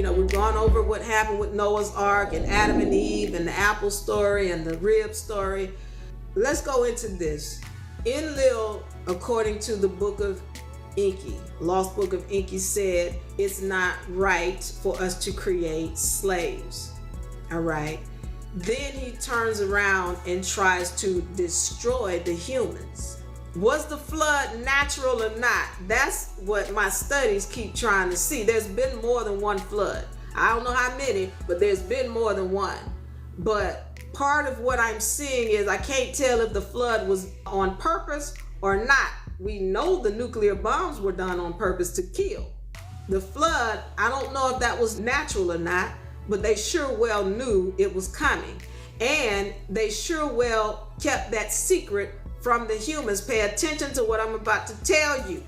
we've gone over what happened with Noah's Ark and Adam and Eve and the apple story and the rib story. Let's go into this. Enlil, according to the Book of Enki, Lost Book of Enki, said it's not right for us to create slaves. All right. Then he turns around and tries to destroy the humans. Was the flood natural or not? That's what my studies keep trying to see. There's been more than one flood. I don't know how many, but there's been more than one. But part of what I'm seeing is I can't tell if the flood was on purpose or not. We know the nuclear bombs were done on purpose to kill. The flood, I don't know if that was natural or not, but they sure well knew it was coming. And they sure well kept that secret from the humans. Pay attention to what I'm about to tell you.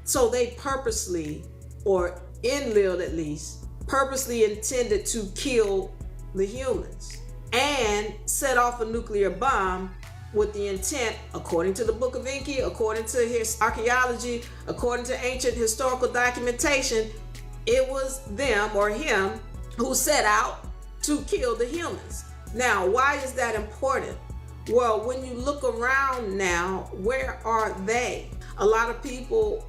So they purposely, or Enlil at least, purposely intended to kill the humans and set off a nuclear bomb with the intent, according to the Book of Enki, according to his archaeology, according to ancient historical documentation, it was them or him who set out to kill the humans. Now, why is that important? Well, when you look around now, where are they? A lot of people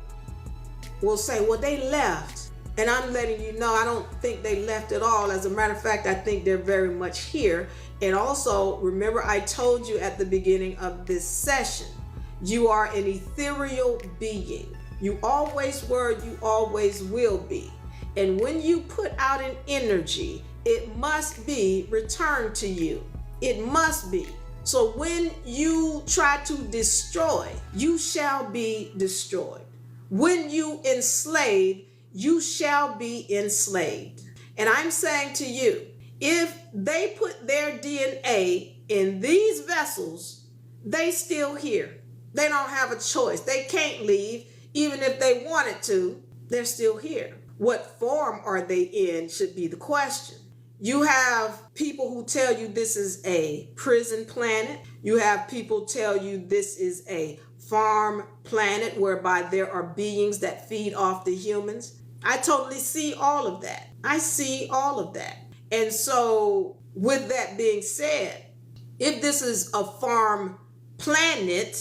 will say, well, they left. And I'm letting you know, I don't think they left at all. As a matter of fact, I think they're very much here. And also, remember I told you at the beginning of this session, you are an ethereal being. You always were, you always will be. And when you put out an energy, it must be returned to you. It must be. So when you try to destroy, you shall be destroyed. When you enslave, you shall be enslaved. And I'm saying to you, if they put their DNA in these vessels, they still here. They don't have a choice. They can't leave. Even if they wanted to, they're still here. What form are they in should be the question. You have people who tell you this is a prison planet. You have people tell you this is a farm planet whereby there are beings that feed off the humans. I totally see all of that. I see all of that. And so with that being said, if this is a farm planet,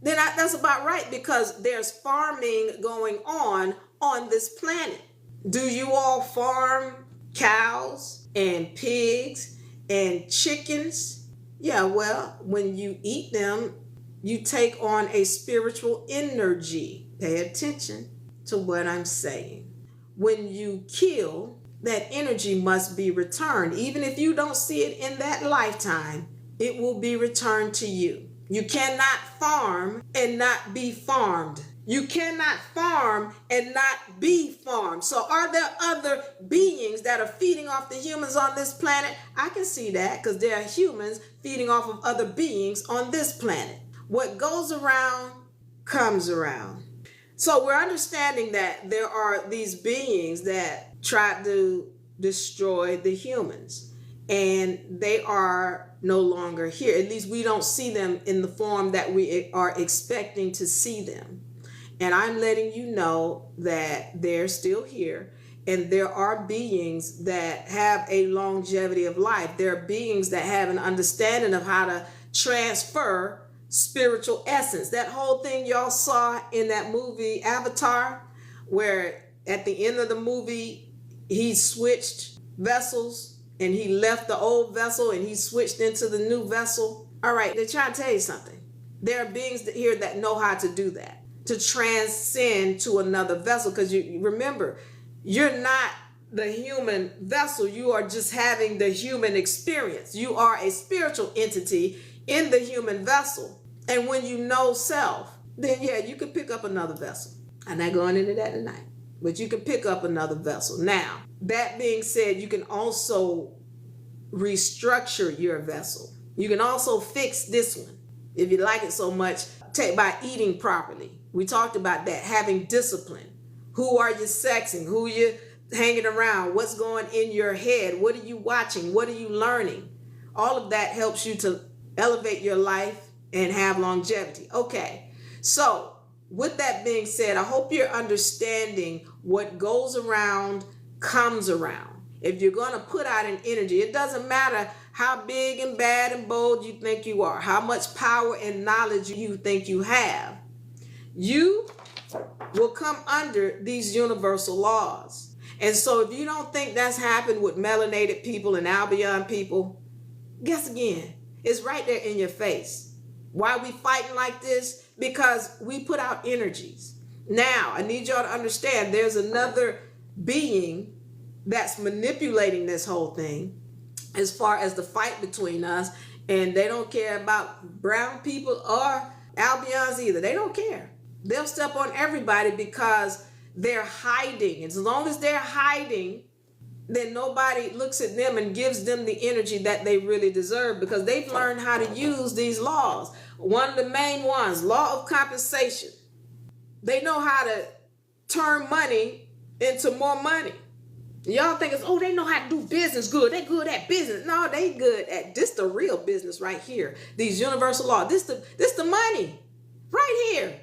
then that's about right, because there's farming going on this planet. Do you all farm cows and pigs and chickens? Yeah, well, when you eat them, you take on a spiritual energy. Pay attention to what I'm saying. When you kill, that energy must be returned. Even if you don't see it in that lifetime, it will be returned to you. You cannot farm and not be farmed. You cannot farm and not be farmed. So are there other beings that are feeding off the humans on this planet? I can see that, because there are humans feeding off of other beings on this planet. What goes around comes around. So we're understanding that there are these beings that try to destroy the humans, and they are no longer here. At least we don't see them in the form that we are expecting to see them. And I'm letting you know that they're still here, and there are beings that have a longevity of life. There are beings that have an understanding of how to transfer spiritual essence. That whole thing y'all saw in that movie Avatar, where at the end of the movie, he switched vessels and he left the old vessel and he switched into the new vessel. All right, they're trying to tell you something. There are beings here that know how to do that, to transcend to another vessel. Because you remember, you're not the human vessel. You are just having the human experience. You are a spiritual entity in the human vessel. And when you know self, then yeah, you can pick up another vessel. I'm not going into that tonight, but you can pick up another vessel. Now, that being said, you can also restructure your vessel. You can also fix this one, if you like it so much, by eating properly. We talked about that, having discipline. Who are you sexing? Who are you hanging around? What's going in your head? What are you watching? What are you learning? All of that helps you to elevate your life and have longevity. Okay, so with that being said, I hope you're understanding what goes around comes around. If you're going to put out an energy, it doesn't matter how big and bad and bold you think you are, how much power and knowledge you think you have, you will come under these universal laws. And so if you don't think that's happened with melanated people and Albion people, guess again. It's right there in your face. Why are we fighting like this? Because we put out energies. Now, I need y'all to understand there's another being that's manipulating this whole thing as far as the fight between us, and they don't care about brown people or Albions either. They don't care. They'll step on everybody because they're hiding. As long as they're hiding, then nobody looks at them and gives them the energy that they really deserve, because they've learned how to use these laws. One of the main ones, law of compensation. They know how to turn money into more money. Y'all think it's, oh, they know how to do business good. They good at business. No, they good at this, the real business right here. These universal laws. This the money right here.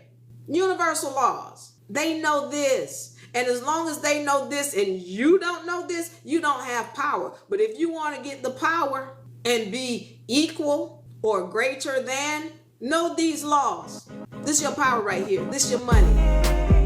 Universal laws. They know this. And as long as they know this and you don't know this, you don't have power. But if you want to get the power and be equal or greater than, know these laws. This is your power right here. This is your money.